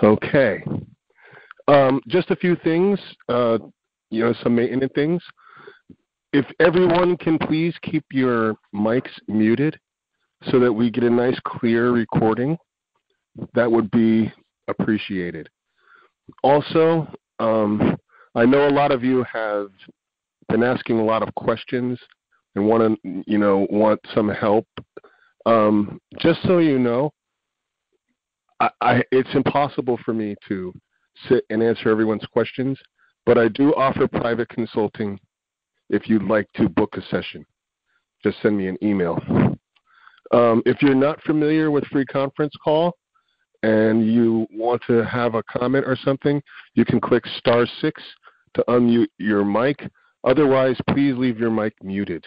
Okay. Just a few things, some maintenance things. If everyone can please keep your mics muted so that we get a nice clear recording, that would be appreciated. Also, I know a lot of you have been asking a lot of questions and want some help. Just so you know, it's impossible for me to sit and answer everyone's questions, but I do offer private consulting if you'd like to book a session. Just send me an email. If you're not familiar with free conference call and you want to have a comment or something, you can click *6 to unmute your mic. Otherwise, please leave your mic muted.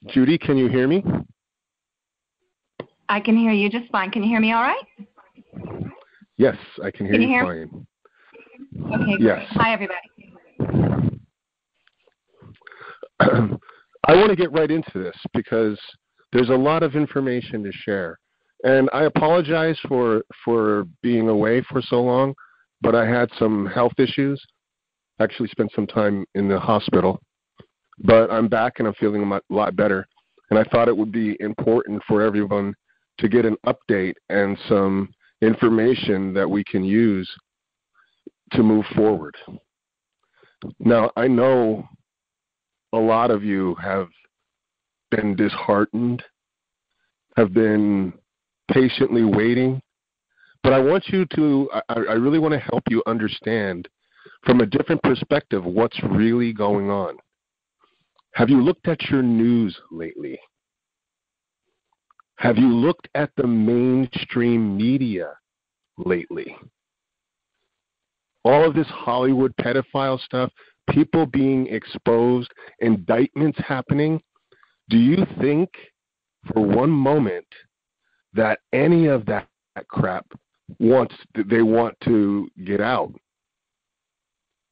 Judy, can you hear me? I can hear you just fine. Can you hear me all right? Yes, I can hear you fine. Okay, great. Yes. Hi, everybody. I want to get right into this because there's a lot of information to share. And I apologize for being away for so long, but I had some health issues. Actually spent some time in the hospital. But I'm back and I'm feeling a lot better. And I thought it would be important for everyone to get an update and some information that we can use to move forward. Now, I know a lot of you have been disheartened, have been patiently waiting, but I want you to, I really want to help you understand from a different perspective what's really going on. Have you looked at your news lately? Have you looked at the mainstream media lately? All of this Hollywood pedophile stuff, people being exposed, indictments happening. Do you think for one moment that any of that crap they want to get out?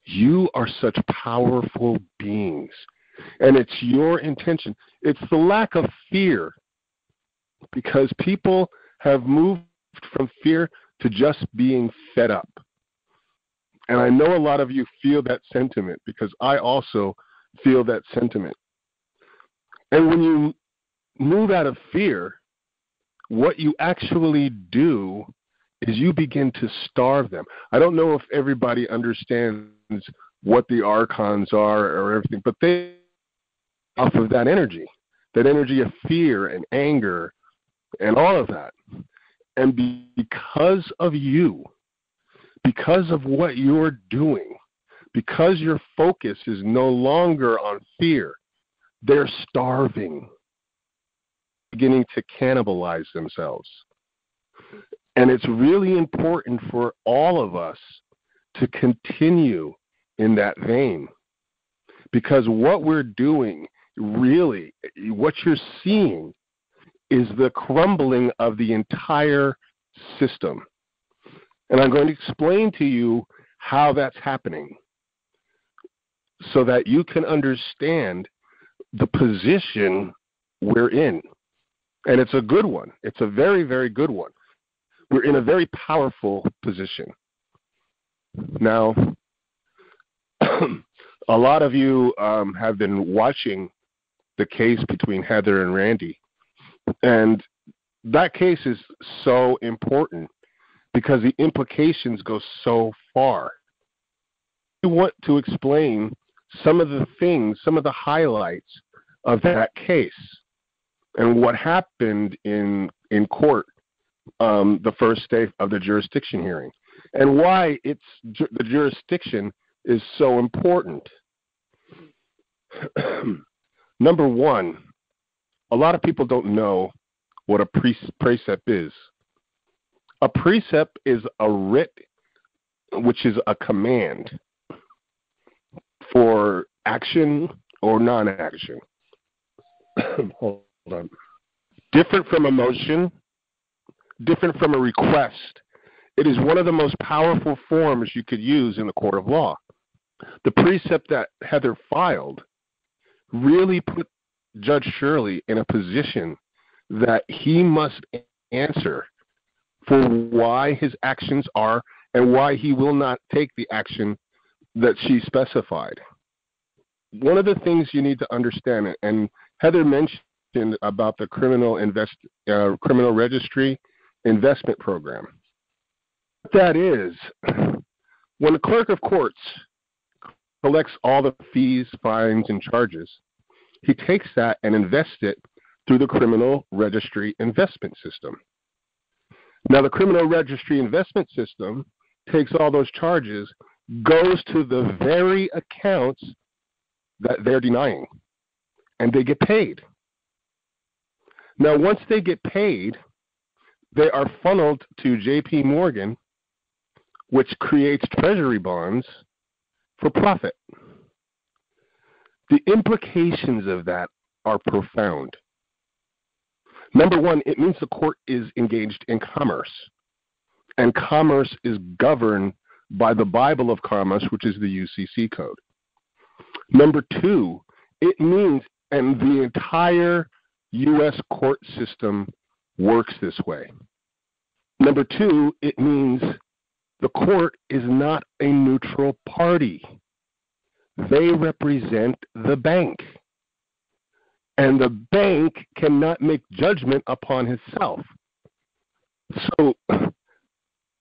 You are such powerful beings, and it's your intention. It's the lack of fear, because people have moved from fear to just being fed up. And I know a lot of you feel that sentiment because I also feel that sentiment. And when you move out of fear, what you actually do is you begin to starve them. I don't know if everybody understands what the archons are or everything, but they off of that energy of fear and anger and all of that. And because of you, because of what you're doing, because your focus is no longer on fear, they're starving, beginning to cannibalize themselves. And it's really important for all of us to continue in that vein, because what we're doing, really, what you're seeing is the crumbling of the entire system. And I'm going to explain to you how that's happening so that you can understand the position we're in. And it's a good one. It's a very, very good one. We're in a very powerful position. Now, a lot of you have been watching the case between Heather and Randy. And that case is so important because the implications go so far. I want to explain some of the things, some of the highlights of that case and what happened in court the first day of the jurisdiction hearing, and why the jurisdiction is so important. Number one, a lot of people don't know what a precept is. A precept is a writ, which is a command for action or non-action. Hold on. Different from a motion, different from a request. It is one of the most powerful forms you could use in the court of law. The precept that Heather filed really put Judge Shirley in a position that he must answer for why his actions are and why he will not take the action that she specified. One of the things you need to understand, and Heather mentioned about the criminal registry investment program. What that is, when the clerk of courts collects all the fees, fines, and charges, he takes that and invests it through the criminal registry investment system. Now, the criminal registry investment system takes all those charges, goes to the very accounts that they're denying, and they get paid. Now, once they get paid, they are funneled to J.P. Morgan, which creates treasury bonds for profit. The implications of that are profound. Number one, it means the court is engaged in commerce, and commerce is governed by the Bible of commerce, which is the UCC code. Number two, it means, and the entire U.S. court system works this way. Number two, it means the court is not a neutral party. They represent the bank. And the bank cannot make judgment upon itself. So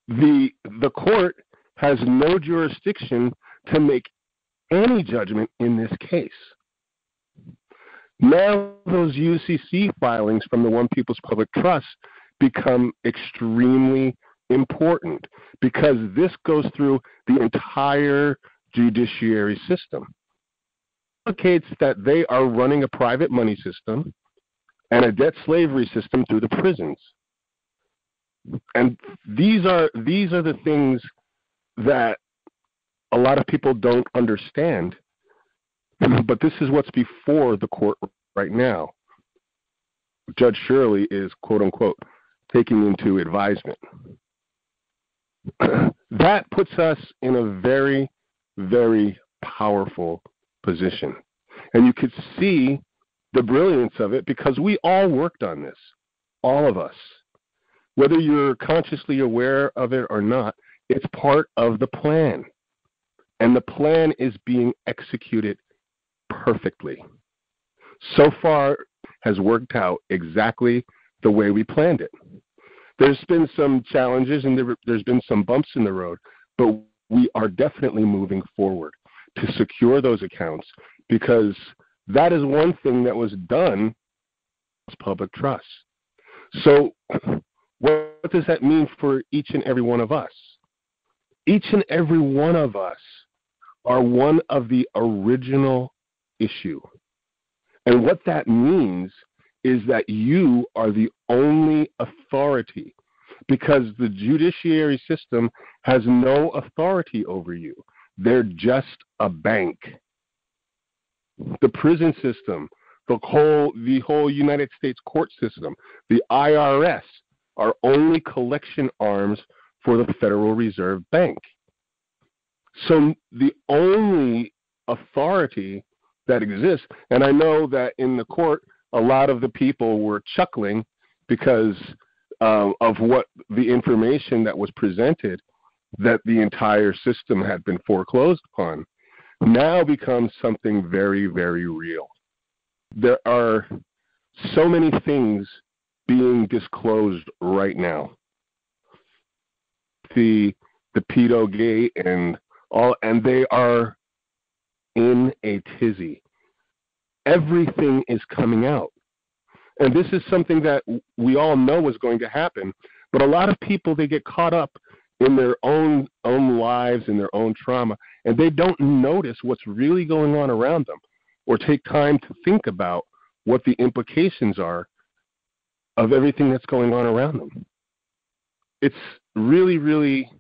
the court has no jurisdiction to make any judgment in this case. Now those UCC filings from the One People's Public Trust become extremely important because this goes through the entire judiciary system. It indicates that they are running a private money system and a debt slavery system through the prisons. And these are the things that a lot of people don't understand, but this is what's before the court right now. Judge Shirley is, quote unquote, taking into advisement. That puts us in a very, very powerful position. And you could see the brilliance of it because we all worked on this, all of us. Whether you're consciously aware of it or not, it's part of the plan. And the plan is being executed perfectly. So far has worked out exactly the way we planned it. There's been some challenges and there's been some bumps in the road, but we are definitely moving forward to secure those accounts because that is one thing that was done as public trust. So what does that mean for each and every one of us? Each and every one of us are one of the original issue. And what that means is that you are the only authority because the judiciary system has no authority over you. They're just a bank. The prison system, the whole United States court system, the IRS are only collection arms for the Federal Reserve Bank. So the only authority that exists, and I know that in the court, a lot of the people were chuckling because of what the information that was presented, that the entire system had been foreclosed upon, now becomes something very, very real. There are so many things being disclosed right now. The pedogate and all, and they are in a tizzy. Everything is coming out. And this is something that we all know is going to happen, but a lot of people, they get caught up in their own lives, in their own trauma, and they don't notice what's really going on around them or take time to think about what the implications are of everything that's going on around them. It's really, really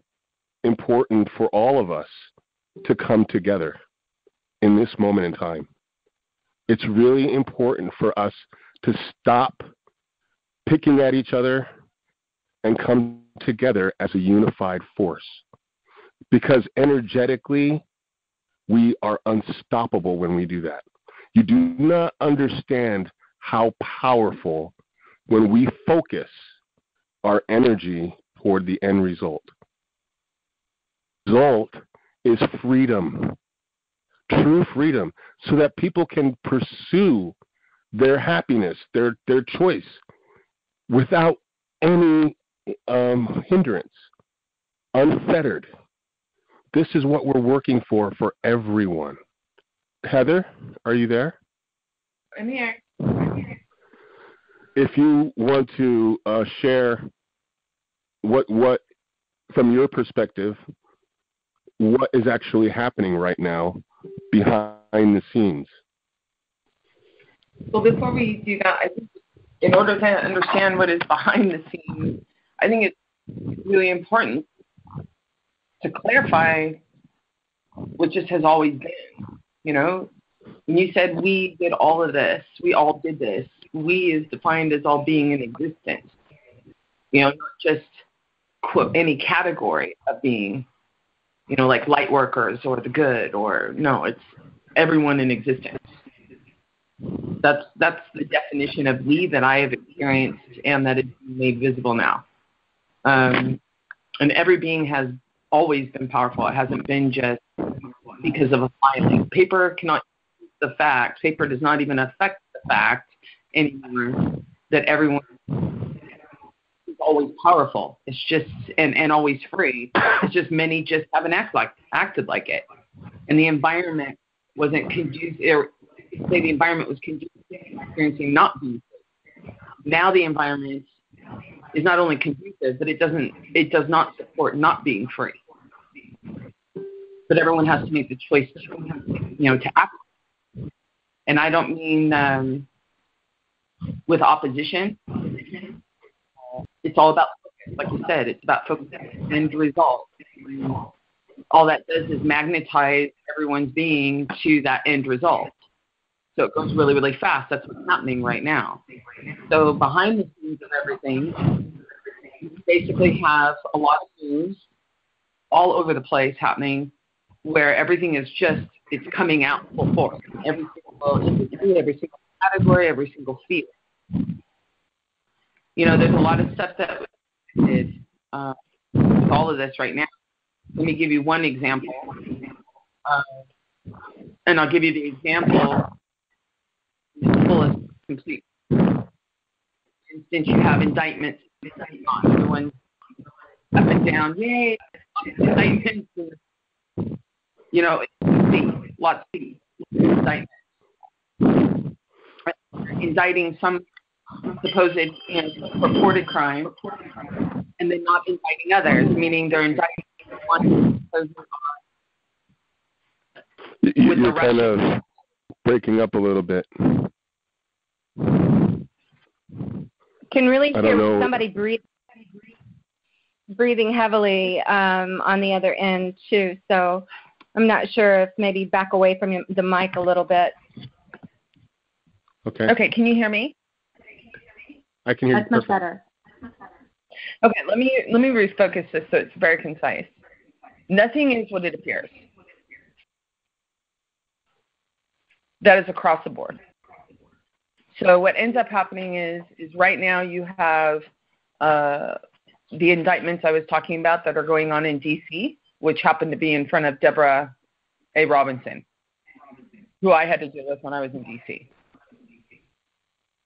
important for all of us to come together in this moment in time. It's really important for us to stop picking at each other and come together as a unified force. Because energetically, we are unstoppable when we do that. You do not understand how powerful when we focus our energy toward the end result. The result is freedom, true freedom, so that people can pursue their happiness, their choice, without any hindrance, unfettered. This is what we're working for everyone. Heather, are you there? I'm here. If you want to share what from your perspective, what is actually happening right now behind the scenes? Well, before we do that, I think in order to understand what is behind the scenes, I think it's really important to clarify what just has always been. You know, when you said we did all of this, we all did this, we is defined as all being in existence. You know, not just quote any category of being, you know, like light workers or the good, or no, it's everyone in existence. That's the definition of we that I have experienced and that is made visible now. And every being has always been powerful. It hasn't been just because of a filing. Paper cannot use the fact. Paper does not even affect the fact anymore that everyone is always powerful. It's just and always free. It's just many just haven't acted like it. And the environment wasn't conducive. Say the environment was conducive to experiencing not being free. Now the environment is not only conducive, but it does not support not being free. But everyone has to make the choice, to act. And I don't mean with opposition. It's all about focus, like you said. It's about focus and result. All that does is magnetize everyone's being to that end result. So it goes really, really fast. That's what's happening right now. So behind the scenes of everything, you basically have a lot of things all over the place happening where everything is just, it's coming out full force. Every single industry, every single category, every single field. You know, there's a lot of stuff that we did with all of this right now. Let me give you one example. And I'll give you the example fullest, complete. For instance, you have indictments. Everyone's up and down. Yay! Indictments. You know, lots of indictments. Indicting some supposed purported crime, and then not indicting others, meaning they're indicting one person. You're kind of breaking up a little bit. Can really hear somebody breathing heavily on the other end too. So I'm not sure if maybe back away from the mic a little bit. Okay. Okay. Can you hear me? I can hear you. That's much better. Okay. Let me refocus this so it's very concise. Nothing is what it appears. That is across the board. So what ends up happening is right now you have the indictments I was talking about that are going on in D.C., which happened to be in front of Deborah A. Robinson, who I had to deal with when I was in D.C.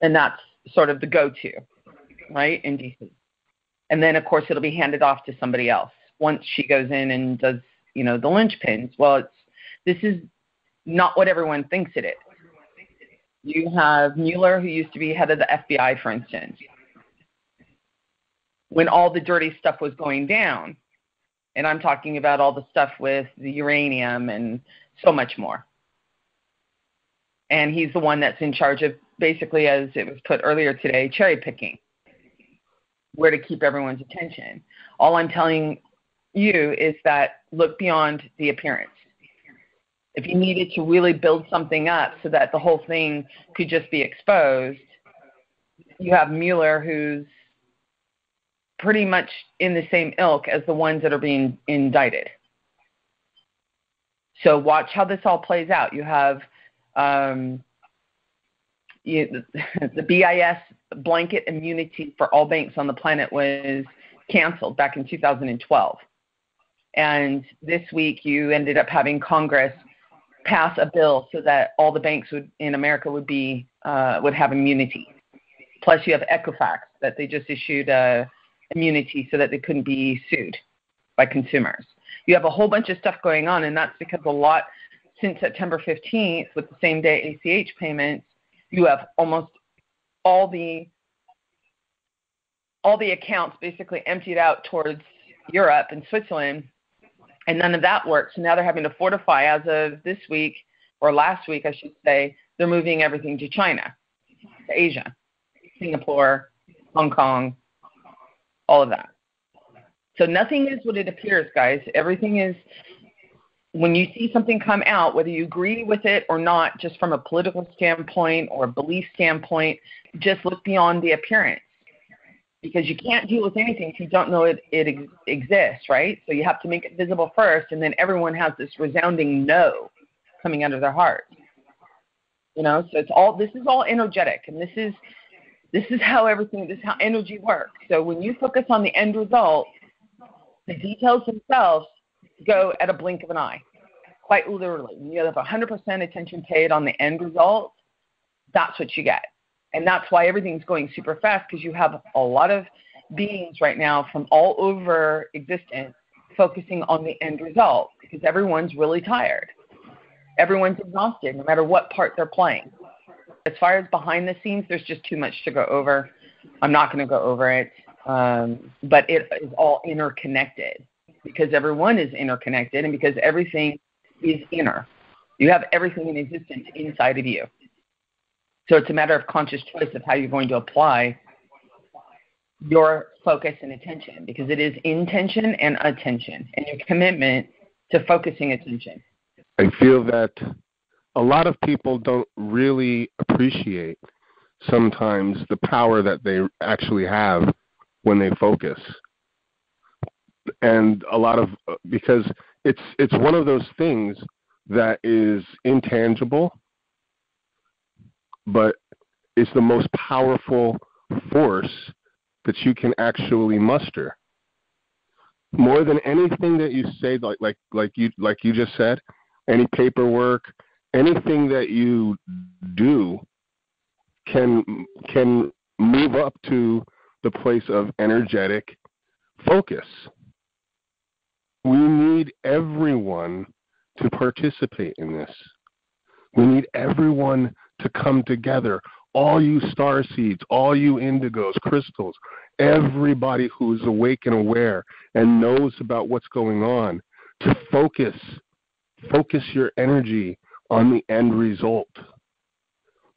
And that's sort of the go-to, right, in D.C. And then, of course, it'll be handed off to somebody else once she goes in and does, the linchpins. Well, this is not what everyone thinks it is. You have Mueller, who used to be head of the FBI, for instance. When all the dirty stuff was going down, and I'm talking about all the stuff with the uranium and so much more. And he's the one that's in charge of, basically, as it was put earlier today, cherry picking, where to keep everyone's attention. All I'm telling you is that look beyond the appearance. If you needed to really build something up so that the whole thing could just be exposed, you have Mueller, who's pretty much in the same ilk as the ones that are being indicted. So watch how this all plays out. You have the BIS blanket immunity for all banks on the planet was canceled back in 2012. And this week you ended up having Congress pass a bill so that all the banks in America would have immunity. Plus you have Equifax that they just issued immunity so that they couldn't be sued by consumers. You have a whole bunch of stuff going on, and that's because a lot since September 15th with the same day ACH payments, you have almost all the accounts basically emptied out towards Europe and Switzerland, and none of that works. So now they're having to fortify as of this week, or last week I should say, they're moving everything to China, to Asia, Singapore, Hong Kong, all of that. So nothing is what it appears, guys. Everything is, when you see something come out, whether you agree with it or not, just from a political standpoint or a belief standpoint, just look beyond the appearance. Because you can't deal with anything if you don't know it exists, right? So you have to make it visible first, and then everyone has this resounding no coming out of their heart. You know, so this is all energetic, and this is how energy works. So when you focus on the end result, the details themselves go at a blink of an eye, quite literally. When you have 100% attention paid on the end result, that's what you get. And that's why everything's going super fast, because you have a lot of beings right now from all over existence focusing on the end result, because everyone's really tired. Everyone's exhausted, no matter what part they're playing. As far as behind the scenes, there's just too much to go over. I'm not going to go over it, but it is all interconnected, because everyone is interconnected and because everything is inner. You have everything in existence inside of you. So it's a matter of conscious choice of how you're going to apply your focus and attention, because it is intention and attention, and your commitment to focusing attention. I feel that a lot of people don't really appreciate sometimes the power that they actually have when they focus. And because it's one of those things that is intangible, but it's the most powerful force that you can actually muster. More than anything that you say, like you just said, any paperwork, anything that you do can move up to the place of energetic focus. We need everyone to participate in this. We need everyone to come together. All you star seeds, all you indigos, crystals, everybody who's awake and aware and knows about what's going on, to focus your energy on the end result.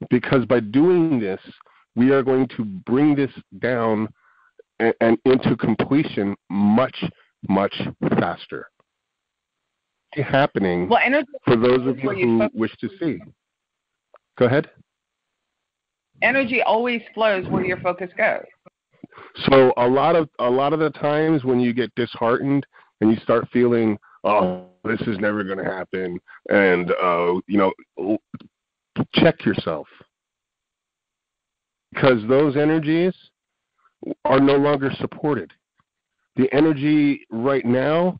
Because by doing this, we are going to bring this down and into completion much, much faster. It's happening for those of you who wish to see. Go ahead. Energy always flows where your focus goes. So a lot of the times when you get disheartened and you start feeling, oh, this is never going to happen, and check yourself, because those energies are no longer supported. The energy right now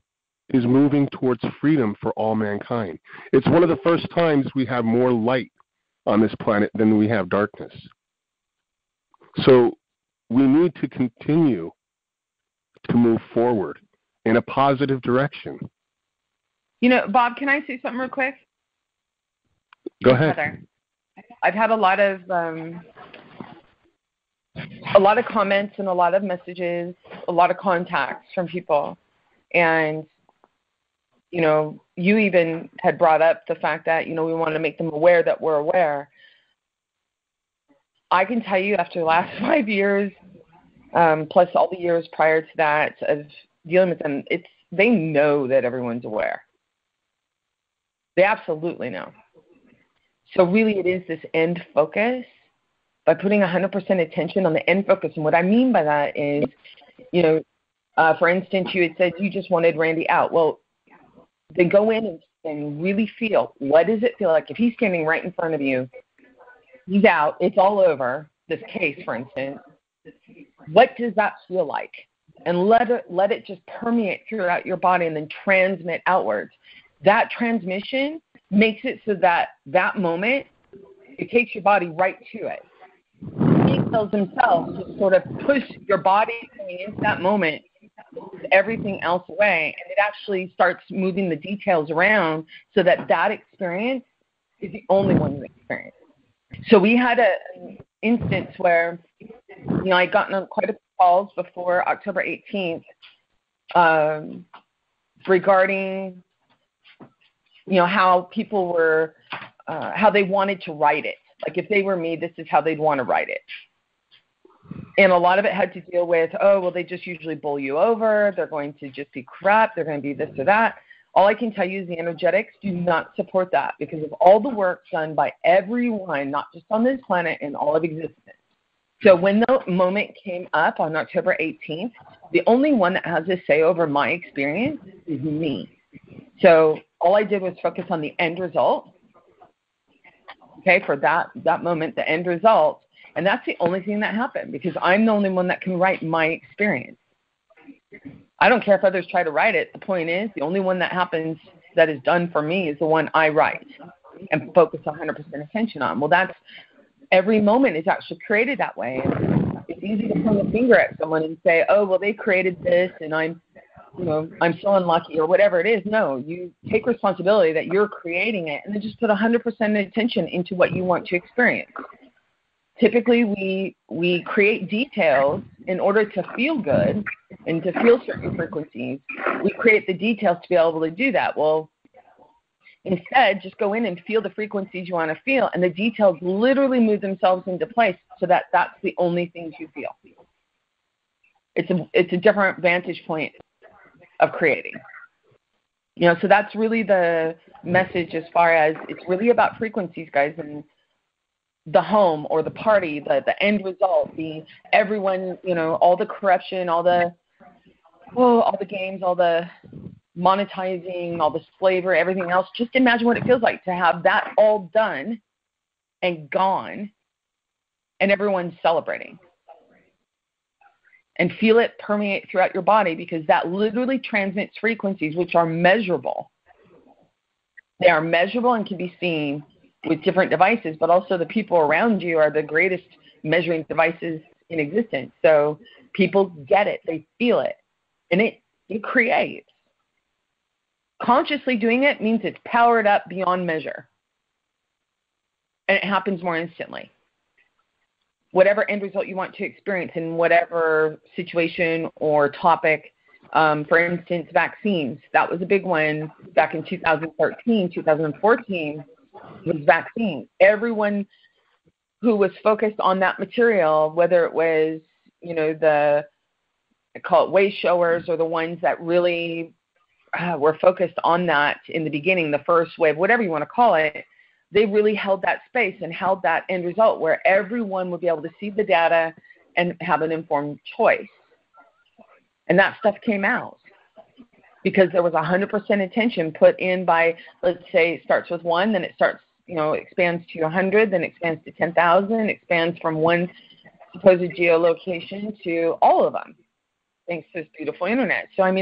is moving towards freedom for all mankind. It's one of the first times we have more light on this planet than we have darkness. So we need to continue to move forward in a positive direction. You know, Bob, can I say something real quick? Go ahead. Heather, I've had a lot of comments and a lot of messages, a lot of contacts from people. And, you know, you even had brought up the fact that, you know, we want to make them aware that we're aware. I can tell you after the last 5 years, plus all the years prior to that of dealing with them, they know that everyone's aware. They absolutely know. So really it is this end focus, by putting 100% attention on the end focus. And what I mean by that is, you know, for instance, you had said you just wanted Randy out. Well, then go in and really feel, what does it feel like? If he's standing right in front of you, he's out, it's all over, this case, for instance, what does that feel like? and let it just permeate throughout your body and then transmit outwards. That transmission makes it so that moment, it takes your body right to it. Brain cells themselves just sort of push your body going into that moment, everything else away, and it actually starts moving the details around so that experience is the only one you experience. So we had an instance where, I'd gotten quite a few calls before October 18th regarding, how people were, how they wanted to write it. Like if they were me, this is how they'd want to write it. And a lot of it had to deal with, they just usually bowl you over. They're going to just be corrupt. They're going to be this or that. All I can tell you is the energetics do not support that because of all the work done by everyone, not just on this planet, and all of existence. So when the moment came up on October 18th, the only one that has a say over my experience is me. So all I did was focus on the end result, okay, for that moment, the end result. And that's the only thing that happened because I'm the only one that can write my experience. I don't care if others try to write it. The point is, the only one that happens that is done for me is the one I write and focus 100% attention on. Well, that's every moment is actually created that way. It's easy to point a finger at someone and say, they created this and I'm so unlucky or whatever it is. No, you take responsibility that you're creating it and then just put 100% attention into what you want to experience. Typically, we create details in order to feel good and to feel certain frequencies. We create the details to be able to do that. Well, instead, just go in and feel the frequencies you want to feel, and the details literally move themselves into place so that that's the only things you feel. It's a different vantage point of creating. So that's really the message as far as it's really about frequencies, guys, and the home or the party, the end result, everyone, all the corruption, all the games, all the monetizing, all the slavery, everything else. Just imagine what it feels like to have that all done and gone and everyone's celebrating. And feel it permeate throughout your body because that literally transmits frequencies which are measurable. They are measurable and can be seen with different devices, but also the people around you are the greatest measuring devices in existence. So people get it, they feel it, and it creates. Consciously doing it means it's powered up beyond measure, and it happens more instantly. Whatever end result you want to experience in whatever situation or topic, for instance, vaccines, that was a big one back in 2013, 2014, was vaccines. Everyone who was focused on that material, whether it was, I call it way showers or the ones that really were focused on that in the beginning, the first wave, whatever you want to call it, they really held that space and held that end result where everyone would be able to see the data and have an informed choice. And that stuff came out because there was 100% attention put in by, let's say, it starts with 1, then it starts, expands to 100, then expands to 10,000, expands from one supposed geolocation to all of them, thanks to this beautiful internet. So,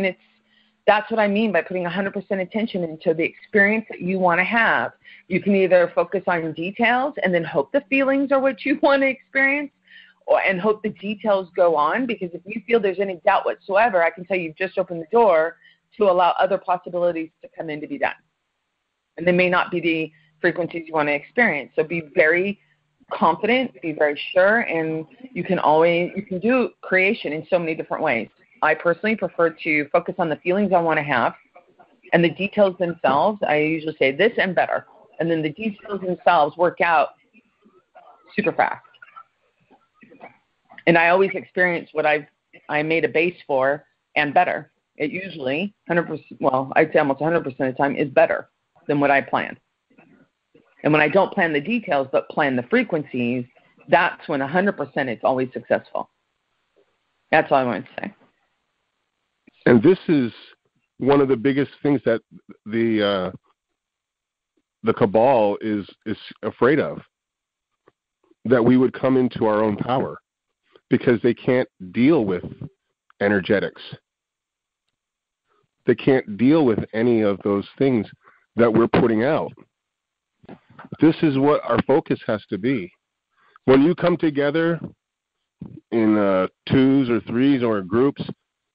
that's what I mean by putting 100% attention into the experience that you want to have. You can either focus on details and then hope the feelings are what you want to experience, and hope the details go on, because if you feel there's any doubt whatsoever, I can tell you've just opened the door to allow other possibilities to come in to be done. And they may not be the frequencies you want to experience. So be very confident, be very sure, and you can do creation in so many different ways. I personally prefer to focus on the feelings I want to have, and the details themselves, I usually say this and better. And then the details themselves work out super fast. And I always experience what I made a base for and better. It usually 100%, well, I'd say almost 100% of the time is better than what I planned. And when I don't plan the details but plan the frequencies, that's when 100% it's always successful. That's all I wanted to say. And this is one of the biggest things that the cabal is afraid of, that we would come into our own power, because they can't deal with energetics. They can't deal with any of those things that we're putting out. This is what our focus has to be. When you come together in twos or threes or groups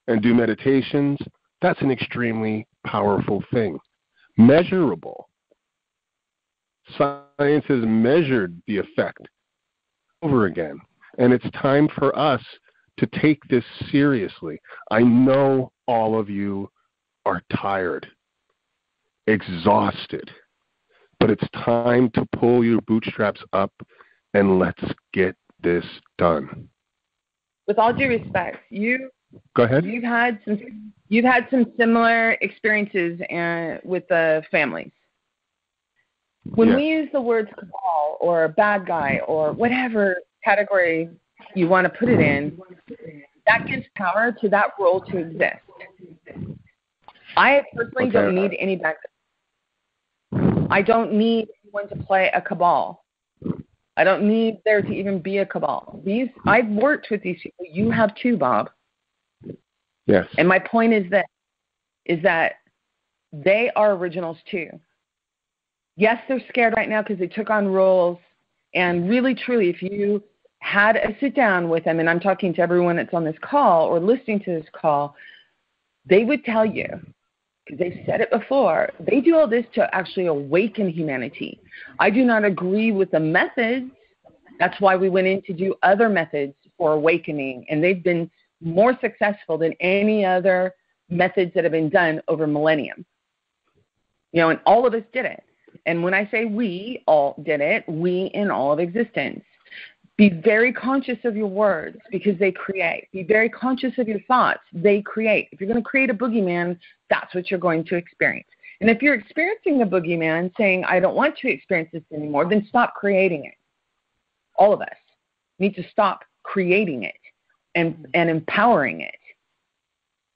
and do meditations, that's an extremely powerful thing. Measurable. Science has measured the effect over again. And it's time for us to take this seriously. I know all of you are tired, exhausted, but it's time to pull your bootstraps up and let's get this done. With all due respect, Go ahead. You've had some similar experiences with the families. When we use the words cabal or bad guy or whatever category you want to put it in, that gives power to that role to exist. I personally don't need any bad guy. I don't need anyone to play a cabal. I don't need there to even be a cabal. I've worked with these people. You have too, Bob. Yes. And my point is that they are originals too. Yes, they're scared right now because they took on roles. And really, truly, if you had a sit down with them, and I'm talking to everyone that's on this call or listening to this call, they would tell you, because they've said it before, they do all this to actually awaken humanity. I do not agree with the methods. That's why we went in to do other methods for awakening, and they've been more successful than any other methods that have been done over millennium. And all of us did it. And when I say we all did it, we in all of existence. Be very conscious of your words because they create. Be very conscious of your thoughts. They create. If you're going to create a boogeyman, that's what you're going to experience. And if you're experiencing a boogeyman saying, I don't want to experience this anymore, then stop creating it. All of us need to stop creating it and empowering it.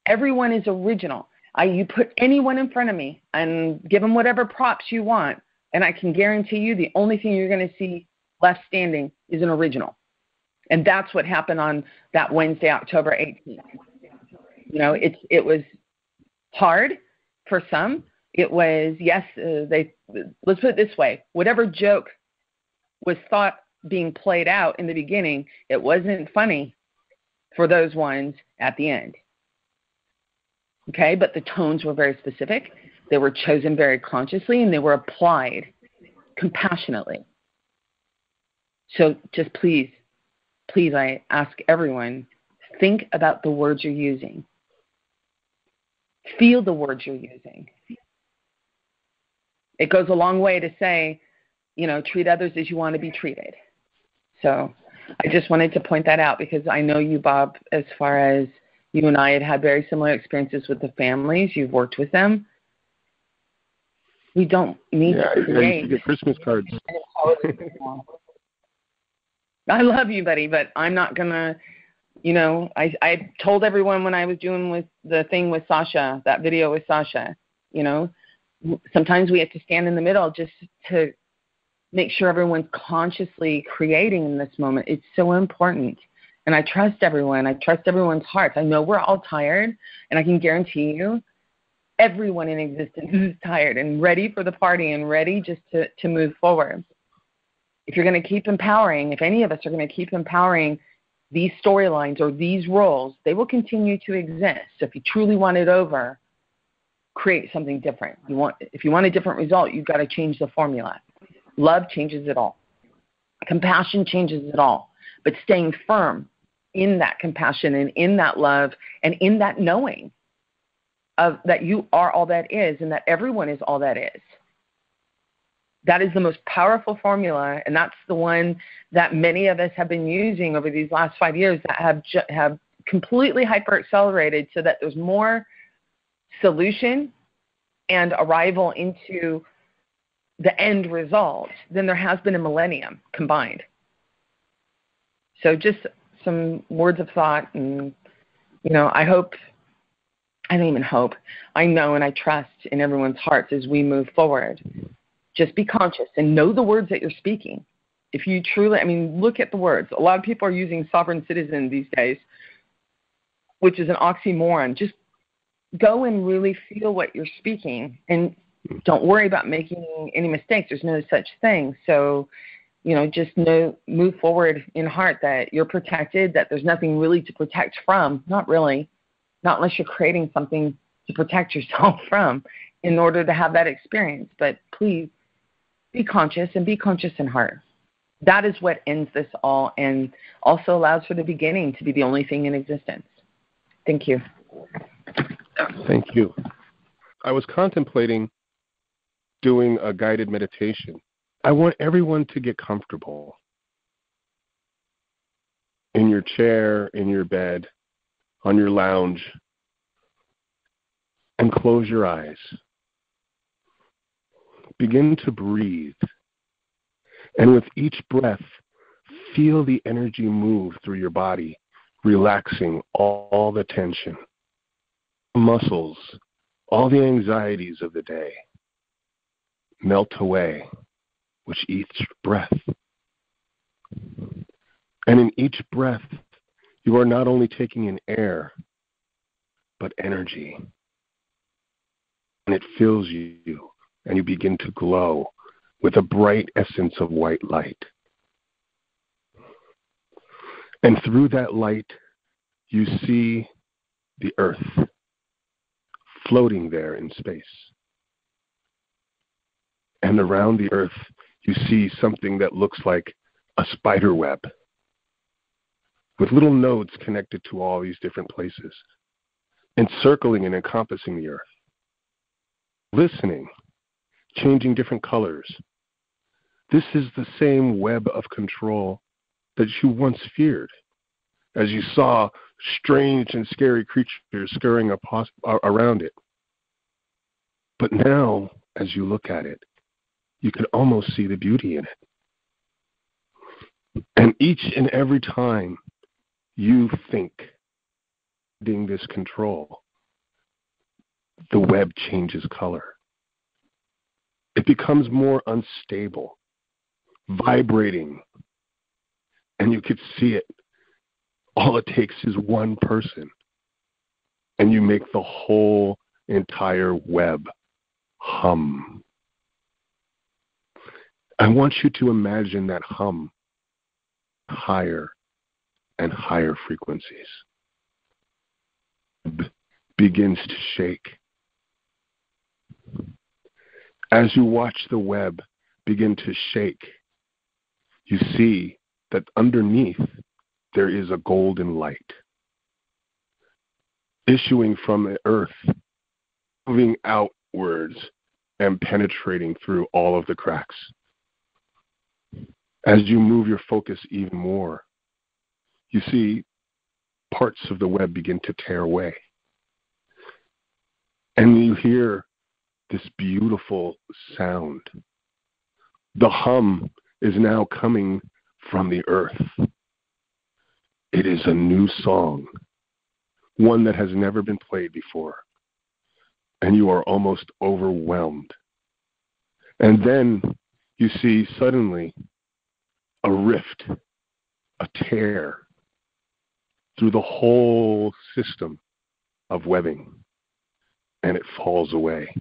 Everyone is original. You put anyone in front of me and give them whatever props you want, and I can guarantee you the only thing you're going to see left standing is an original. And that's what happened on that Wednesday, October 18th. It was hard for some. It was, let's put it this way, whatever joke was thought being played out in the beginning, it wasn't funny for those ones at the end. Okay, but the tones were very specific. They were chosen very consciously, and they were applied compassionately. So just please, I ask everyone, think about the words you're using. Feel the words you're using. It goes a long way to say, treat others as you want to be treated. So I just wanted to point that out because I know you, Bob, as far as you and I had very similar experiences with the families. You've worked with them. We don't need to create. I used to get Christmas cards. I love you, buddy, but I'm not going to, I told everyone when I was doing with the thing with Sasha, that video with Sasha, sometimes we have to stand in the middle just to make sure everyone's consciously creating in this moment. It's so important. And I trust everyone. I trust everyone's hearts. I know we're all tired, and I can guarantee you everyone in existence is tired and ready for the party and ready just to move forward. If you're going to keep empowering, if any of us are going to keep empowering these storylines or these roles, they will continue to exist. So if you truly want it over, create something different. If you want a different result, you've got to change the formula. Love changes it all. Compassion changes it all. But staying firm in that compassion and in that love and in that knowing of that you are all that is and that everyone is all that is. That is the most powerful formula, and that's the one that many of us have been using over these last 5 years that have completely hyper-accelerated so that there's more solution and arrival into the end result than there has been in millennium combined. So just some words of thought, and, I know and I trust in everyone's hearts as we move forward. Just be conscious and know the words that you're speaking. If you truly, look at the words. A lot of people are using sovereign citizen these days. which is an oxymoron. Just go and really feel what you're speaking, and don't worry about making any mistakes. There's no such thing. So, just move forward in heart that you're protected, that there's nothing really to protect from. Not really. Not unless you're creating something to protect yourself from in order to have that experience. But please be conscious, and be conscious in heart. That is what ends this all and also allows for the beginning to be the only thing in existence. Thank you. Thank you. I was contemplating doing a guided meditation. I want everyone to get comfortable in your chair, in your bed, on your lounge, and close your eyes. Begin to breathe. And with each breath, feel the energy move through your body, relaxing all the tension, muscles, all the anxieties of the day melt away with each breath. And in each breath, you are not only taking in air, but energy. And it fills you, and you begin to glow with a bright essence of white light. And through that light, you see the earth floating there in space. And around the earth, you see something that looks like a spider web with little nodes connected to all these different places, encircling and encompassing the earth. Listening, changing different colors. This is the same web of control that you once feared, as you saw strange and scary creatures scurrying around it. But now, as you look at it, you can almost see the beauty in it. And each and every time you think, in this control, the web changes color. It becomes more unstable, vibrating, and you could see it. All it takes is one person, and you make the whole entire web hum. I want you to imagine that hum higher and higher frequencies. Begins to shake. As you watch the web begin to shake, you see that underneath there is a golden light issuing from the earth, moving outwards and penetrating through all of the cracks. As you move your focus even more, you see parts of the web begin to tear away. And you hear this beautiful sound. The hum is now coming from the earth. It is a new song, one that has never been played before. And you are almost overwhelmed. And then you see suddenly a rift, a tear through the whole system of webbing, and it falls away.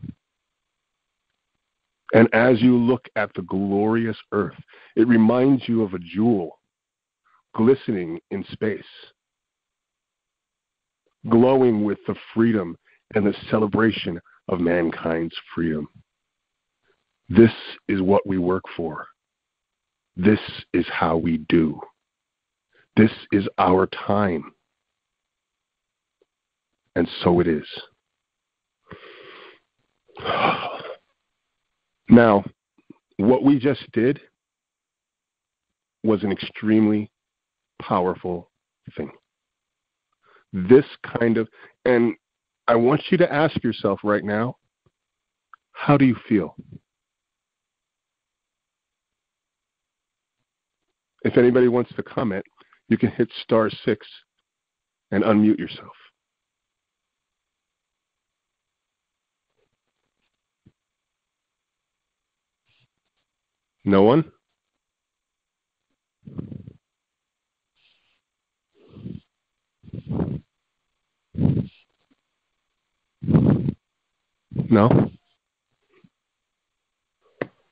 And as you look at the glorious earth, it reminds you of a jewel glistening in space, glowing with the freedom and the celebration of mankind's freedom. This is what we work for. This is how we do. This is our time. And so it is. Now, what we just did was an extremely powerful thing. This kind of, and I want you to ask yourself right now, how do you feel? If anybody wants to comment, you can hit *6 and unmute yourself. No one? No?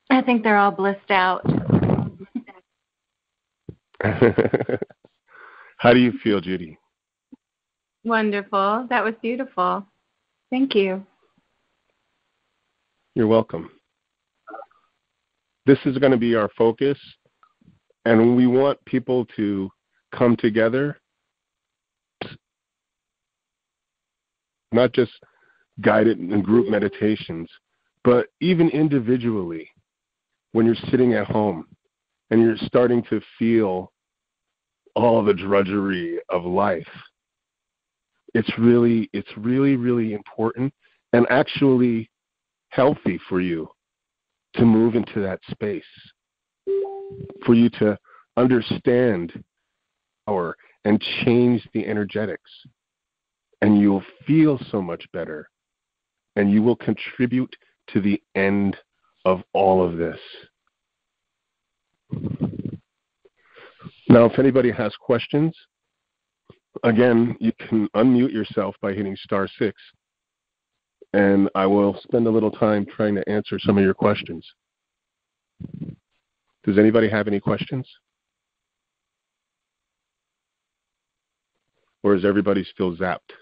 I think they're all blissed out. How do you feel, Judy? Wonderful. That was beautiful. Thank you. You're welcome. This is going to be our focus, and we want people to come together, not just guided in group meditations, but even individually when you're sitting at home and you're starting to feel all the drudgery of life. It's really, really important and actually healthy for you to move into that space, for you to understand power and change the energetics. And you'll feel so much better, and you will contribute to the end of all of this. Now, if anybody has questions, again, you can unmute yourself by hitting *6, and I will spend a little time trying to answer some of your questions. Does anybody have any questions? Or is everybody still zapped?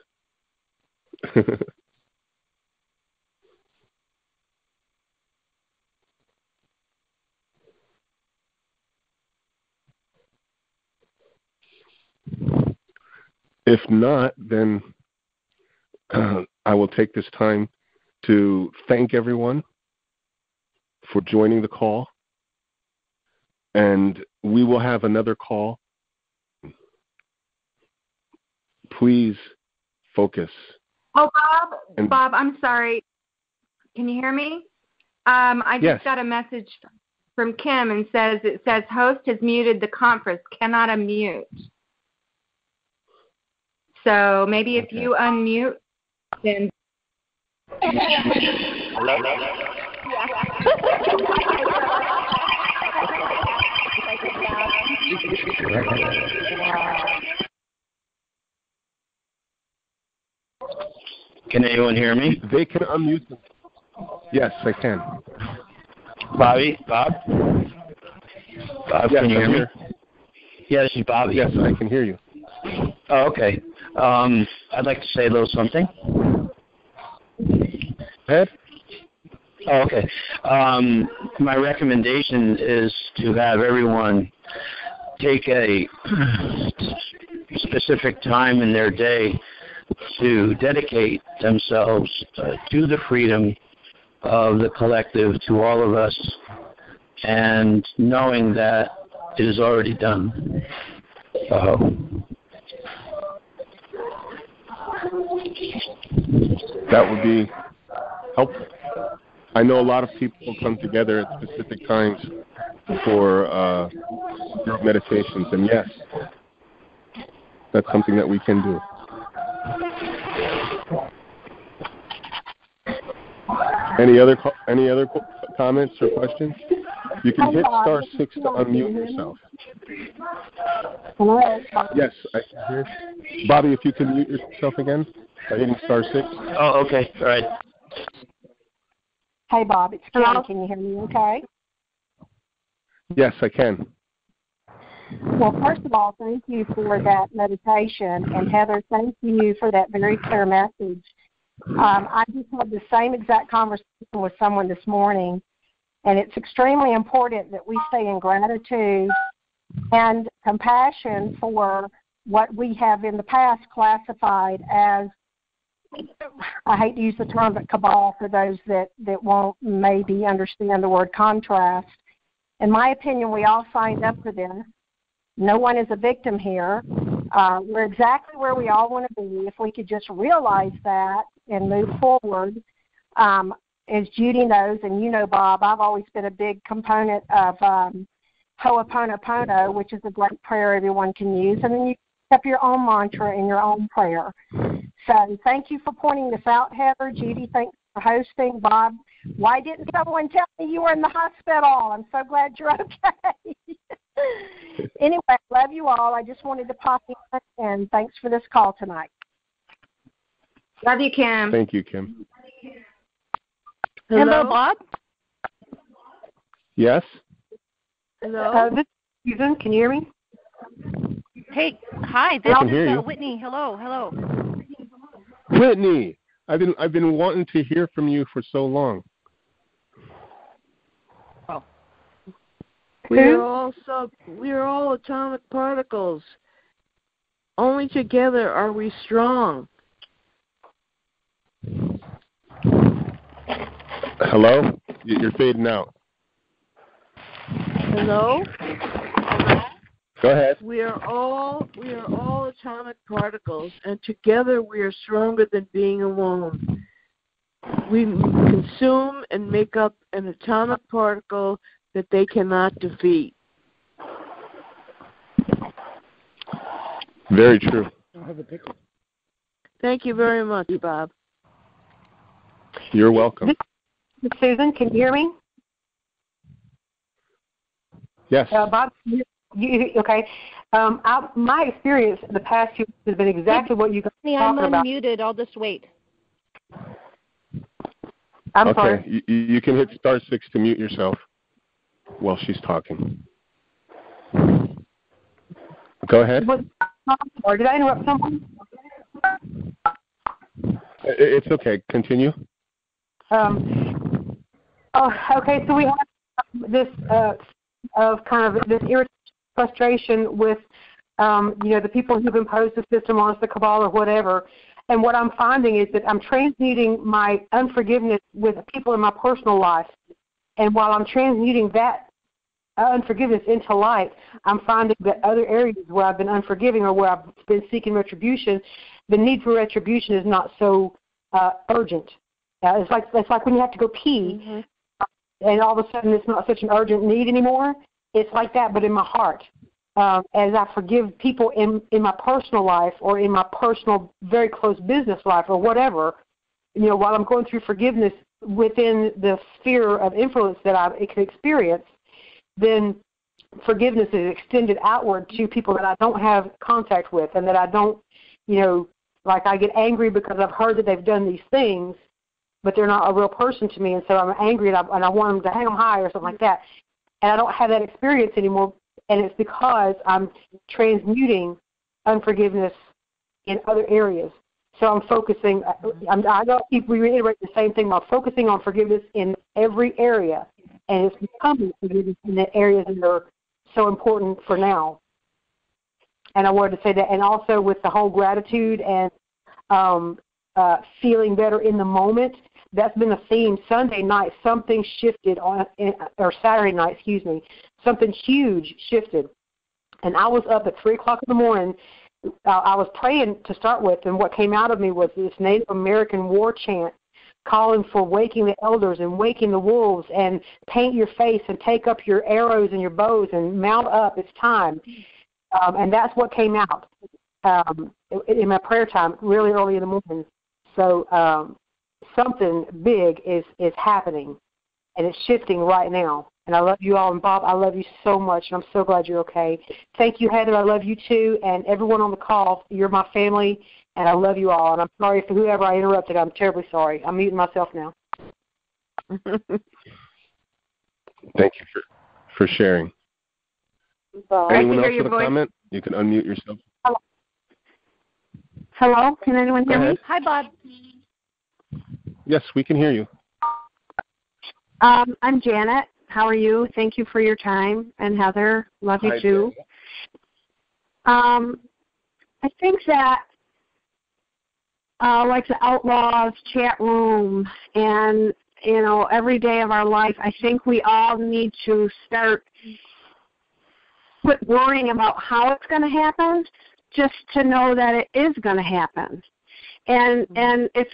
If not, then I will take this time to thank everyone for joining the call. And we will have another call. Please focus. Oh, Bob, I'm sorry. Can you hear me? I just got a message from Kim and it says host has muted the conference, cannot unmute. So maybe if you unmute, then. Can anyone hear me? They can unmute them. Yes, I can. Bob? Bob, yes, can you hear me? Here. Yeah, this is Bobby. Yes, I can hear you. Oh, okay. I'd like to say a little something. Go ahead. Oh, okay. My recommendation is to have everyone take a specific time in their day to dedicate themselves to the freedom of the collective, to all of us, and knowing that it is already done. That would be helpful. I know a lot of people come together at specific times for group meditations, and yes, that's something that we can do. Any other comments or questions? You can hit *6 to unmute yourself. Hello. Yes, I can hear. Bobby, if you can mute yourself again by hitting *6. Oh, okay. All right. Hey, Bob, it's Kim. Hello? Can you hear me okay? Yes, I can. Well, first of all, thank you for that meditation. And Heather, thank you for that very clear message. I just had the same exact conversation with someone this morning, and it's extremely important that we stay in gratitude and compassion for what we have in the past classified as, I hate to use the term, but cabal for those that won't maybe understand the word contrast. In my opinion, we all signed up for this. No one is a victim here. We're exactly where we all want to be. If we could just realize that and move forward, as Judy knows, and you know, Bob, I've always been a big component of Ho'oponopono, which is a great prayer everyone can use, and then you up your own mantra in your own prayer. So thank you for pointing this out, Heather. Judy, thanks for hosting. Bob, why didn't someone tell me you were in the hospital? I'm so glad you're okay. Anyway, love you all. I just wanted to pop in, and thanks for this call tonight. Love you, Kim. Thank you, Kim. Hello, Bob? Yes? Hello? This is Susan. Can you hear me? Hey, hi, this is Whitney. Hello. Whitney, I've been wanting to hear from you for so long. Oh. We're all atomic particles. Only together are we strong. Hello? You're fading out. Hello? Go ahead. We are all atomic particles, and together we are stronger than being alone. We consume and make up an atomic particle that they cannot defeat. Very true. Thank you very much, Bob. You're welcome. This is Susan. Can you hear me? Yes. Bob, okay. My experience the past few weeks has been exactly what you guys are talking about. I'm unmuted. I'll just wait. I'm sorry. You can hit *6 to mute yourself while she's talking. Go ahead. Or did I interrupt someone? It's okay. Continue. Okay. So we have this of kind of this irritation, frustration with the people who've imposed the system on us, the cabal or whatever. And what I'm finding is that I'm transmuting my unforgiveness with people in my personal life. And while I'm transmuting that unforgiveness into light, I'm finding that other areas where I've been unforgiving or where I've been seeking retribution, the need for retribution is not so urgent. It's like when you have to go pee, and all of a sudden it's not such an urgent need anymore. It's like that, but in my heart. As I forgive people in my personal life or in my personal, very close business life or whatever, while I'm going through forgiveness within the sphere of influence that I can experience, then forgiveness is extended outward to people that I don't have contact with and that I don't, like I get angry because I've heard that they've done these things, but they're not a real person to me, and so I'm angry and I want them to hang them high or something like that. And I don't have that experience anymore. And it's because I'm transmuting unforgiveness in other areas. So I'm focusing, I don't keep reiterating the same thing. I'm focusing on forgiveness in every area, and it's becoming forgiveness in the areas that are so important for now. And I wanted to say that, and also with the whole gratitude and feeling better in the moment, that's been a theme. Sunday night, something shifted or Saturday night, something huge shifted. And I was up at 3 o'clock in the morning. I was praying to start with, and what came out of me was this Native American war chant calling for waking the elders and waking the wolves and paint your face and take up your arrows and your bows and mount up. It's time. And that's what came out in my prayer time really early in the morning. So something big is happening, and it's shifting right now. And I love you all. And, Bob, I love you so much, and I'm so glad you're okay. Thank you, Heather. I love you, too. And everyone on the call, you're my family, and I love you all. And I'm sorry for whoever I interrupted. I'm terribly sorry. I'm muting myself now. Thank you for sharing. Bob. Anyone else with a comment? You can unmute yourself. Hello? Can anyone hear me? Hi, Bob. Yes, we can hear you. I'm Janet. How are you? Thank you for your time. And Heather, love you too. I think that like the Outlaws chat room and, every day of our life, I think we all need to start quit worrying about how it's going to happen, just to know that it is going to happen. And if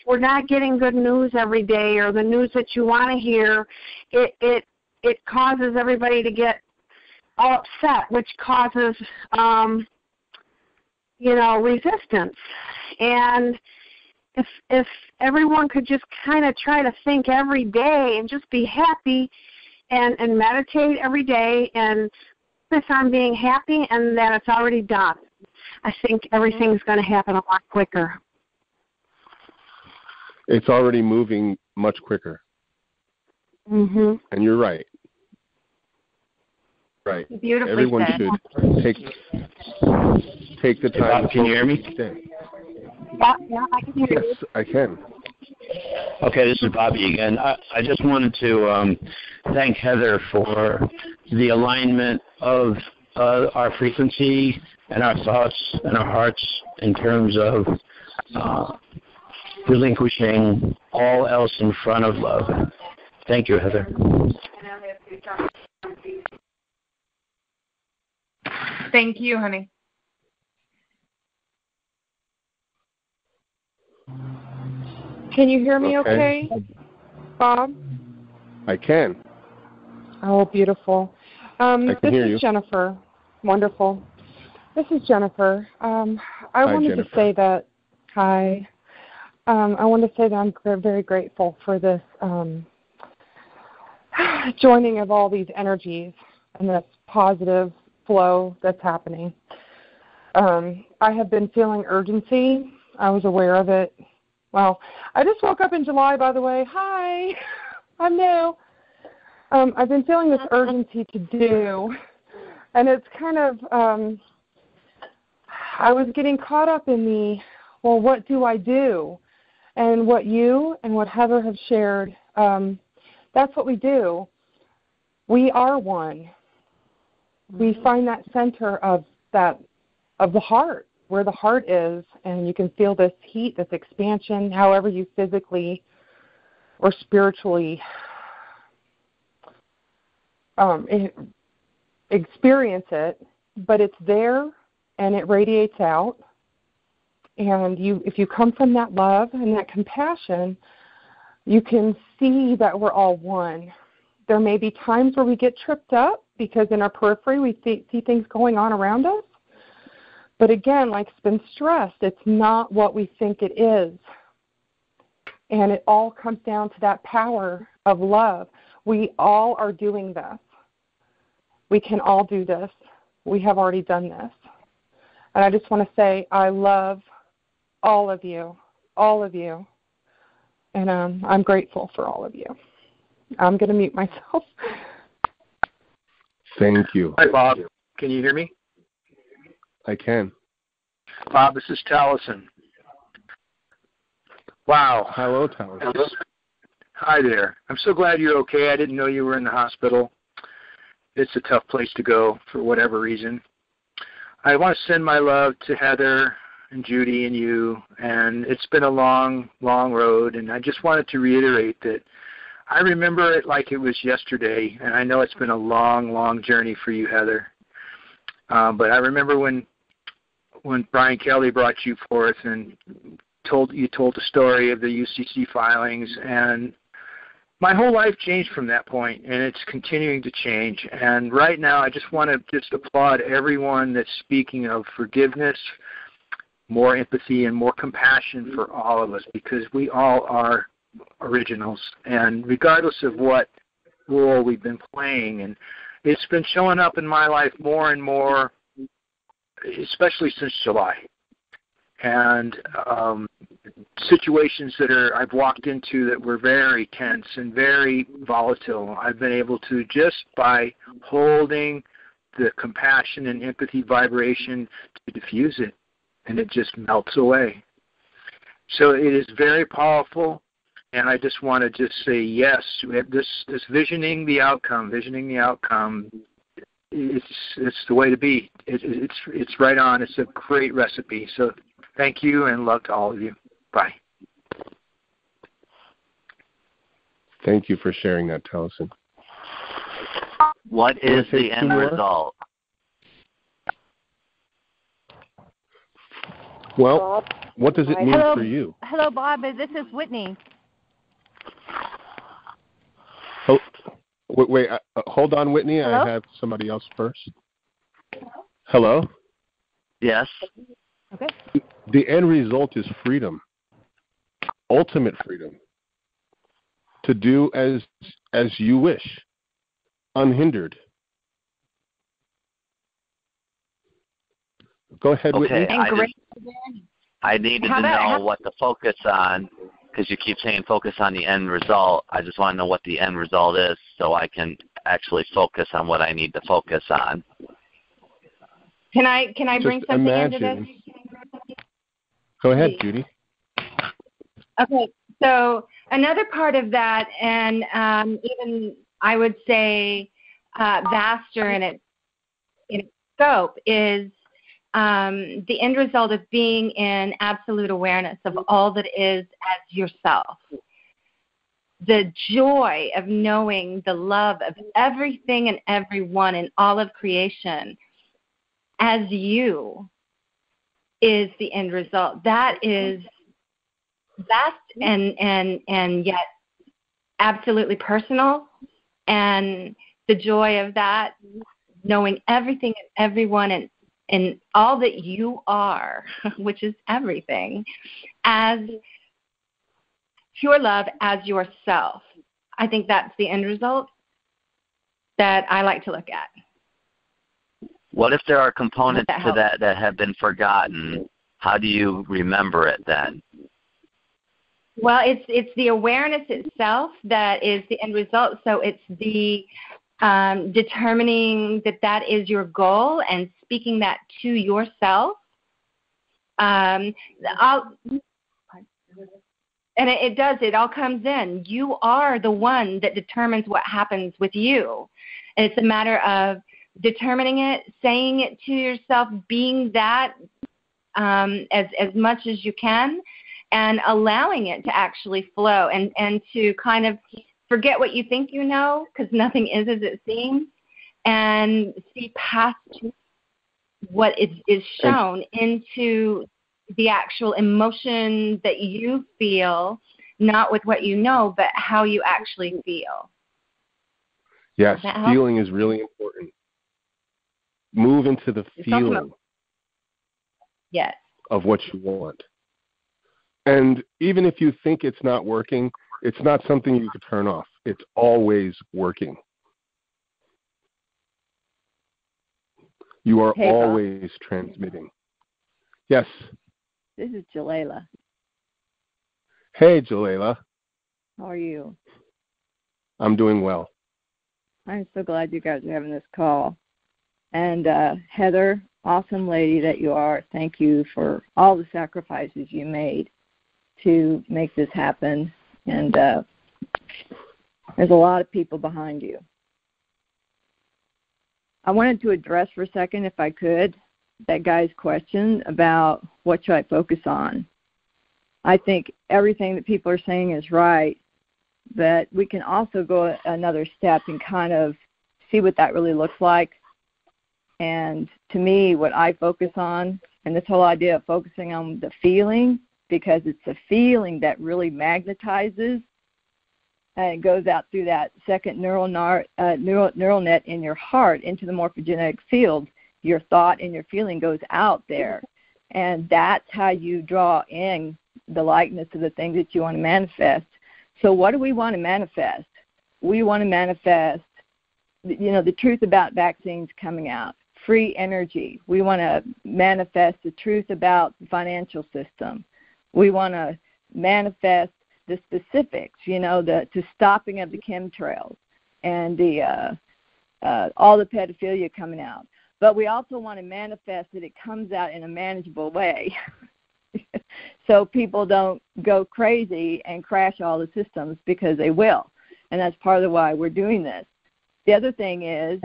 we're not getting good news every day or the news that you want to hear, it causes everybody to get all upset, which causes resistance. And if everyone could just kind of try to think every day and just be happy and meditate every day and focus on being happy and that it's already done, I think everything's going to happen a lot quicker. It's already moving much quicker. Mhm. And you're right. Right. Beautifully Everyone said. should take the time. Bob, can you hear me? Yeah, I can hear you. Yes, I can. Okay, this is Bobby again. I just wanted to thank Heather for the alignment of our frequency and our thoughts and our hearts in terms of relinquishing all else in front of love. Thank you, Heather. Thank you, honey. Can you hear me okay, Bob? I can. Oh, beautiful. I can hear you. This is Jennifer. Wonderful. This is Jennifer. I wanted to say that, hi. I wanted to say that I'm very grateful for this joining of all these energies and this positive flow that's happening. I have been feeling urgency. I was aware of it. Well, I just woke up in July, by the way. Hi. I'm new. I've been feeling this urgency to do, and it's kind of, I was getting caught up in the, well, what do I do? And what you and what Heather have shared, that's what we do. We are one. We find that center of the heart, where the heart is, and you can feel this heat, this expansion, however you physically or spiritually experience it, but it's there and it radiates out. And if you come from that love and that compassion, you can see that we're all one. There may be times where we get tripped up because in our periphery we see things going on around us. But again, like it's been stressed, it's not what we think it is. And it all comes down to that power of love. We all are doing this. We can all do this. We have already done this. And I just want to say I love all of you. And I'm grateful for all of you. I'm going to mute myself. Thank you. Hi, Bob. Can you hear me? I can. Bob, this is Taliesin. Wow. Hello, Taliesin. Hi there. I'm so glad you're okay. I didn't know you were in the hospital. It's a tough place to go for whatever reason. I want to send my love to Heather and Judy and you, and it's been a long, long road, and I just wanted to reiterate that I remember it like it was yesterday, and I know it's been a long, long journey for you, Heather. But I remember when Brian Kelly brought you forth and told the story of the UCC filings, and my whole life changed from that point, and it's continuing to change. And right now I just want to just applaud everyone that's speaking of forgiveness, more empathy, and more compassion for all of us, because we all are originals, and regardless of what role we've been playing. And it's been showing up in my life more and more, especially since July. And situations that I've walked into that were very tense and very volatile, I've been able to, just by holding the compassion and empathy vibration, to diffuse it, and it just melts away. So it is very powerful, and I just want to just say yes. This visioning the outcome, it's the way to be. It's right on. It's a great recipe. So thank you, and love to all of you. Bye. Thank you for sharing that, Taliesin. What is the end result? Well, what does it mean for you? Hello, Bob. This is Whitney. Oh, wait, hold on, Whitney. Hello? I have somebody else first. Hello? Yes. Okay. The end result is freedom, ultimate freedom, to do as you wish, unhindered. Go ahead, Whitney. I needed to know what to focus on because you keep saying focus on the end result. I just want to know what the end result is so I can actually focus on what I need to focus on. Can I bring Just something imagine. into this? Go ahead, Judy. Okay, so another part of that, and even I would say vaster in its scope, is the end result of being in absolute awareness of all that is as yourself. The joy of knowing the love of everything and everyone in all of creation as you is the end result. That is vast and yet absolutely personal, and the joy of that, knowing everything and everyone and all that you are, which is everything, as pure love as yourself. I think that's the end result that I like to look at. What if there are components to that have been forgotten? How do you remember it then? Well, it's the awareness itself that is the end result. So it's the determining that is your goal and speaking that to yourself. And it does. It all comes in. You are the one that determines what happens with you. And it's a matter of determining it, saying it to yourself, being that as much as you can, and allowing it to actually flow and to kind of forget what you think you know, because nothing is as it seems, and see past what is shown into the actual emotion that you feel, not with what you know, but how you actually feel. Yes, feeling is really important. Move into the feeling of what you want. And even if you think it's not working, it's not something you could turn off. It's always working. You are always transmitting. Yes. This is Jalela. Hey, Jalela. How are you? I'm doing well. I'm so glad you guys are having this call. And Heather, awesome lady that you are, thank you for all the sacrifices you made to make this happen. And there's a lot of people behind you. I wanted to address for a second, if I could, that guy's question about what should I focus on. I think everything that people are saying is right, but we can also go another step and kind of see what that really looks like. And to me, what I focus on, and this whole idea of focusing on the feeling, because it's a feeling that really magnetizes, and it goes out through that second neural net in your heart into the morphogenetic field. Your thought and your feeling goes out there. And that's how you draw in the likeness of the things that you want to manifest. So what do we want to manifest? We want to manifest, the truth about vaccines coming out, free energy. We want to manifest the truth about the financial system. We want to manifest the specifics, the stopping of the chemtrails and the all the pedophilia coming out. But we also want to manifest that it comes out in a manageable way so people don't go crazy and crash all the systems, because they will. And that's part of why we're doing this. The other thing is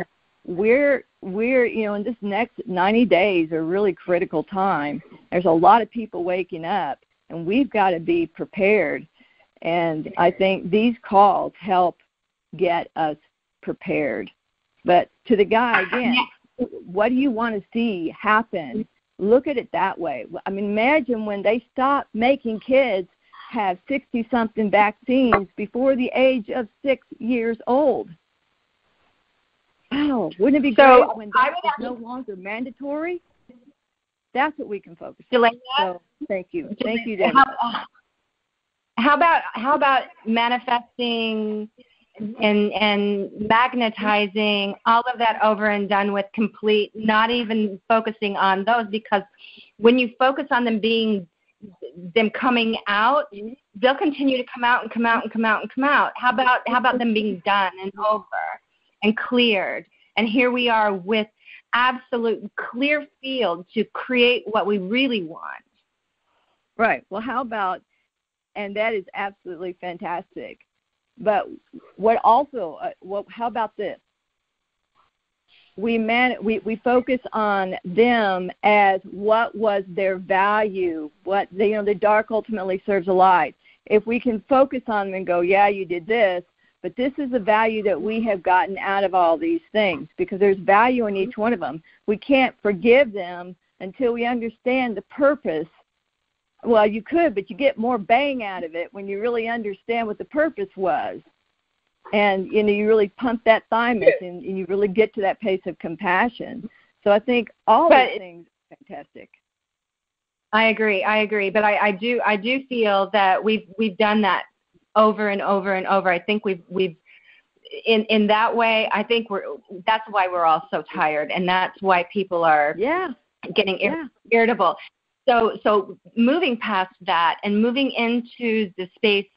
we're in this next 90 days, a really critical time. There's a lot of people waking up, and we've got to be prepared. And I think these calls help get us prepared. But to the guy, again, what do you want to see happen? Look at it that way. I mean, imagine when they stop making kids have 60-something vaccines before the age of 6 years old. Wow, wouldn't it be great when that is no longer mandatory? That's what we can focus on. So, thank you. Thank you, Debbie. How about manifesting and magnetizing all of that over and done with, complete, not even focusing on those, because when you focus on them coming out, they'll continue to come out and come out and come out and come out. How about them being done and over and cleared? And here we are with absolute clear field to create what we really want. Right. Well, how about, and that is absolutely fantastic. But what also, how about this? We focus on them as what was their value, what the dark ultimately serves the light. If we can focus on them and go, yeah, you did this, but this is the value that we have gotten out of all these things, because there's value in each one of them. We can't forgive them until we understand the purpose. Well, you could, but you get more bang out of it when you really understand what the purpose was. And, you really pump that thymus and you really get to that place of compassion. So I think all those things are fantastic. I agree. But I do feel that we've done that over and over and over. I think we've in that way, I think that's why we're all so tired, and that's why people are getting irritable. So moving past that and moving into the space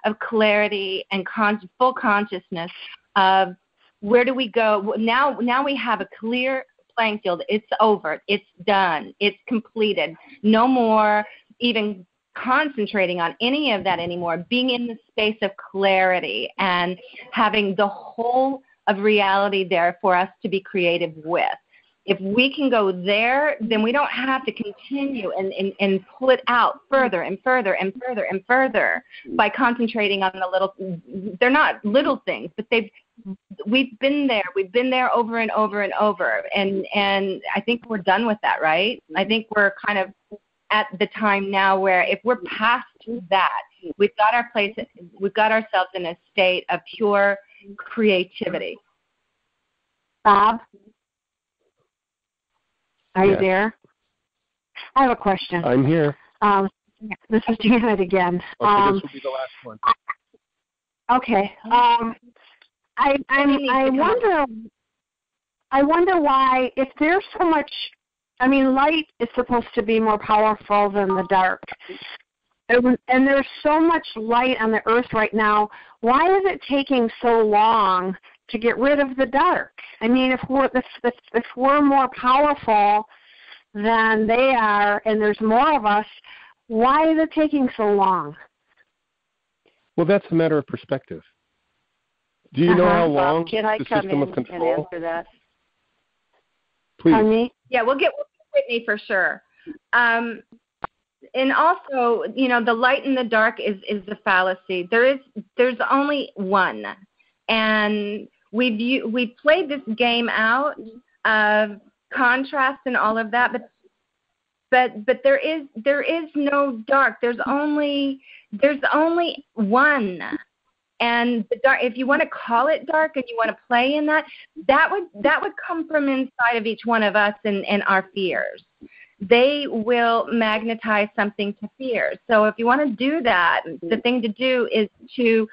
of clarity and full consciousness of where do we go now we have a clear playing field. It's over. It's done. It's completed. No more even concentrating on any of that anymore. Being in the space of clarity and having the whole of reality there for us to be creative with. If we can go there, then we don't have to continue and pull it out further and further and further and further by concentrating on the little. They're not little things, but we've been there. We've been there over and over and over, and I think we're done with that, right? I think we're kind of at the time now where if we're past that, we've got ourselves in a state of pure creativity. Bob? Are you there? I have a question. I'm here. This is Janet again. Okay, this will be the last one. Okay. I wonder why, if there's so much. I mean, light is supposed to be more powerful than the dark, and there's so much light on the earth right now. Why is it taking so long to get rid of the dark? I mean, if we're more powerful than they are, and there's more of us, why is it taking so long? Well, that's a matter of perspective. Do you know how long Can I the come system in of control? and answer that? Please. Pardon me? Yeah, we'll get Whitney for sure. And also, the light and the dark is the fallacy. There's only one. And we've played this game out of contrast and all of that, but there is no dark. There's only one. And the dark, if you want to call it dark and you want to play in that would come from inside of each one of us and our fears. They will magnetize something to fear. So if you want to do that, the thing to do is to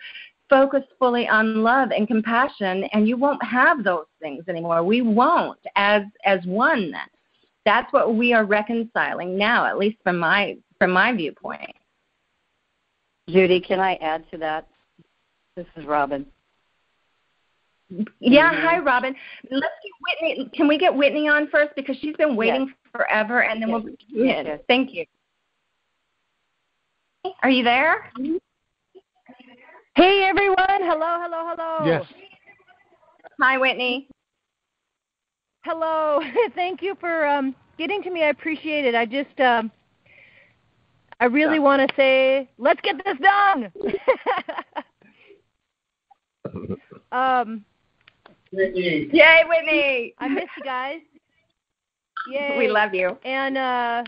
focus fully on love and compassion, and you won't have those things anymore. We won't as one. That's what we are reconciling now, at least from my viewpoint. Judy, can I add to that? This is Robin. Yeah, hi, Robin. Let's get Whitney. Can we get Whitney on first, because she's been waiting forever, and then we'll begin. Yes. Thank you. Are you there? Hey, everyone. Hello. Yes. Hi, Whitney. Hello. Thank you for getting to me. I appreciate it. I just, I really want to say, let's get this done. Yay, Whitney! I miss you guys. Yay! We love you. And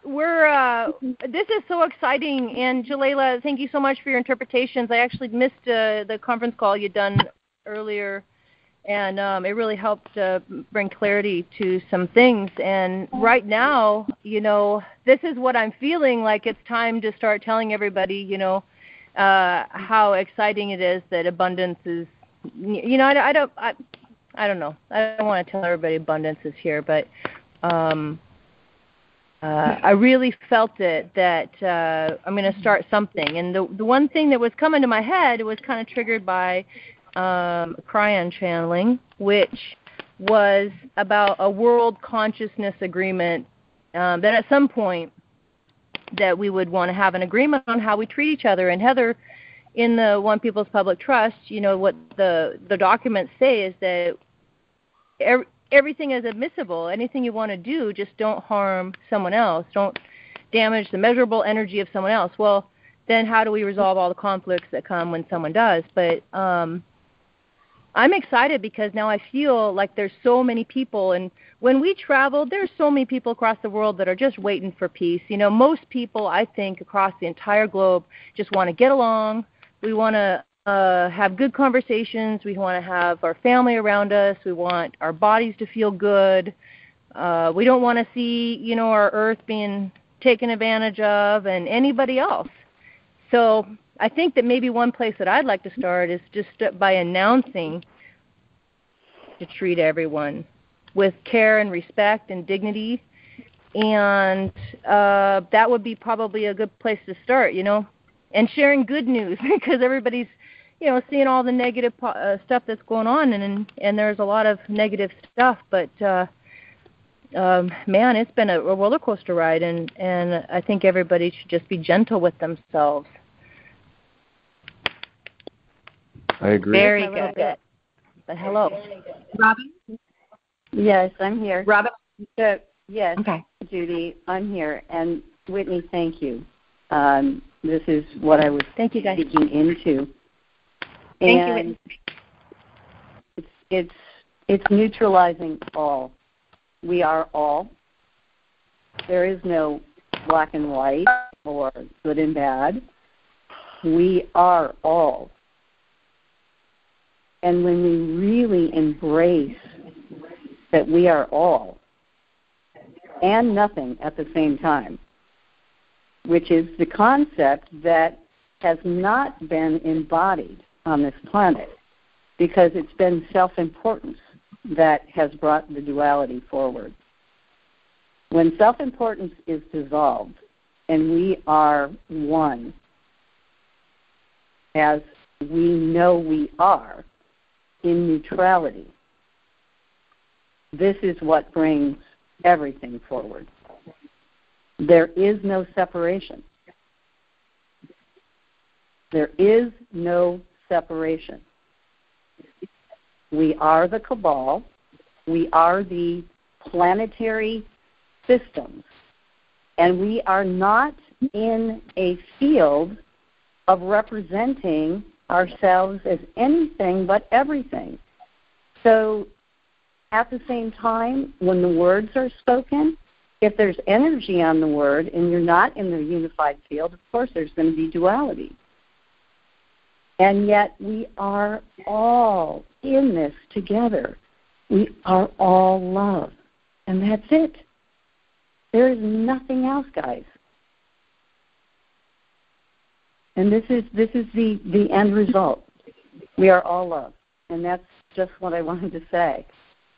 we're this is so exciting. And Jalela, thank you so much for your interpretations. I actually missed the conference call you'd done earlier, and it really helped bring clarity to some things. And right now, this is what I'm feeling like. It's time to start telling everybody, how exciting it is that abundance is. I don't know. I don't want to tell everybody abundance is here, but I really felt it that I'm going to start something. And the one thing that was coming to my head was kind of triggered by Cryon channeling, which was about a world consciousness agreement that at some point that we would want to have an agreement on how we treat each other. And Heather, in the One People's Public Trust, what the documents say is that everything is admissible. Anything you want to do, just don't harm someone else. Don't damage the measurable energy of someone else. Well, then how do we resolve all the conflicts that come when someone does? But I'm excited because now I feel like there's so many people, and when we travel, there's so many people across the world that are just waiting for peace. Most people, I think, across the entire globe just want to get along. We want to have good conversations. We want to have our family around us. We want our bodies to feel good. We don't want to see, our earth being taken advantage of and anybody else. So I think that maybe one place that I'd like to start is just by announcing to treat everyone with care and respect and dignity. And that would be probably a good place to start, and sharing good news because everybody's seeing all the negative stuff that's going on, and there's a lot of negative stuff. But man, it's been a roller coaster ride, and I think everybody should just be gentle with themselves. I agree. Very good. But hello, Robin. Yes, I'm here. Robin. So, yes, okay. Judy, I'm here, and Whitney, thank you. This is what I was speaking into. Thank you. It's neutralizing all. We are all. There is no black and white or good and bad. We are all. And when we really embrace that we are all and nothing at the same time, which is the concept that has not been embodied on this planet because it's been self-importance that has brought the duality forward. When self-importance is dissolved and we are one as we know we are in neutrality, this is what brings everything forward. There is no separation. There is no separation. We are the cabal. We are the planetary systems. And we are not in a field of representing ourselves as anything but everything. So at the same time, when the words are spoken, if there's energy on the word and you're not in the unified field, of course there's going to be duality. And yet we are all in this together. We are all love. And that's it. There is nothing else, guys. And this is the end result. We are all love. And that's just what I wanted to say.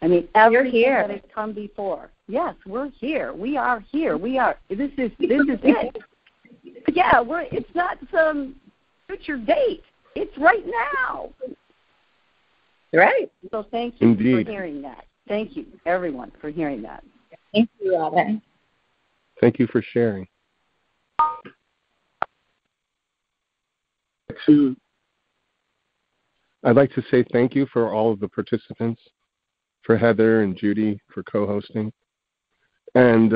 I mean, everything that has come before. Yes, we're here. We are here. We are. This is it. Yeah, it's not some future date. It's right now. Right. So thank you Indeed. for hearing that. Thank you, everyone, for hearing that. Thank you, Robin. Thank you for sharing. I'd like to say thank you for all of the participants, for Heather and Judy for co-hosting. And